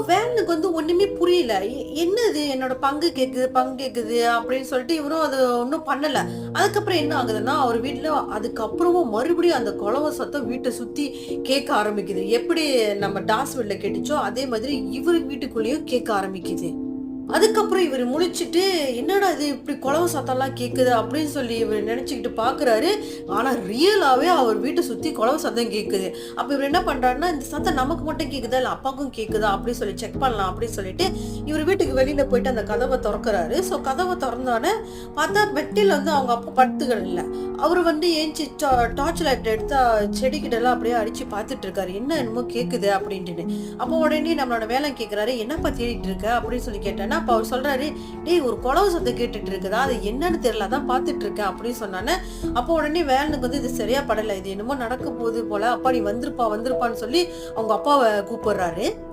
வேலனுக்கு ஒண்ணுமே புரியல. என்னது என்னோட பங்கு கேக்குது அப்படின்னு சொல்லிட்டு இவரும் அது ஒண்ணும் பண்ணல. அதுக்கப்புறம் என்ன ஆகுதுன்னா, அவர் வீட்ல அதுக்கப்புறமும் மறுபடியும் அந்த கொலவ சத்தம் வீட்ட சுத்தி கேட்க ஆரம்பிக்குது. எப்படி நம்ம டாஸ்வில்ல கேட்டுச்சோ, அதே மாதிரி இவரு வீட்டுக்குள்ளேயும் கேட்க ஆரம்பிக்குது. அதுக்கப்புறம் இவரு முழிச்சுட்டு, "என்னடா இது இப்படி கொலவ சத்தம்லாம் கேட்குது?" அப்படின்னு சொல்லி இவரு நெனச்சுக்கிட்டு பார்க்குறாரு. ஆனா ரியலாவே அவர் வீட்ட சுத்தி கொலவ சத்தம் கேட்குது. அப்ப இவரு என்ன பண்றாருன்னா, "இந்த சத்தம் நமக்கு மட்டும் கேட்குதா? இல்ல அப்பாவுக்கும் கேட்குதா?" அப்படின்னு சொல்லி செக் பண்ணலாம் அப்படின்னு சொல்லிட்டு, இவரு வீட்டுக்கு வெளியில போயிட்டு அந்த கதவ தொறக்குறாரு. ஸோ கதவ தொறந்தோனே பார்த்தா பெட்டில அவங்க அப்பா படுத்துக்கிடல இல்ல. அவரு ஏந்திச்சு டார்ச் லைட் எடுத்து செடிகிட்டலாம் அப்படியே அடிச்சு பார்த்துட்டு இருக்காரு. என்ன என்னமோ கேட்குது அப்படின்ட்டுன்னு. அப்போ உடனே நம்மளோட வேலன் கேட்குறாரு, "என்னப்பா தேடிட்டு இருக்க?" அப்படின்னு சொல்லி கேட்டேன்னா, அப்ப அவர் சொல்றாரு, "டேய் ஒரு கொலவ சத்தம் கேட்டுட்டு இருக்குதா? அது என்னன்னு தெரியல. அதான் பார்த்துட்டு இருக்கேன்." அப்படின்னு சொன்னானே, அப்போ உடனே வேலனுக்கு இது சரியா படல. இது என்னமோ நடக்க போகுது போல. "அப்பா நீ வந்துருப்பான்னு சொல்லி அவங்க அப்பாவ கூப்பிடுறாரு.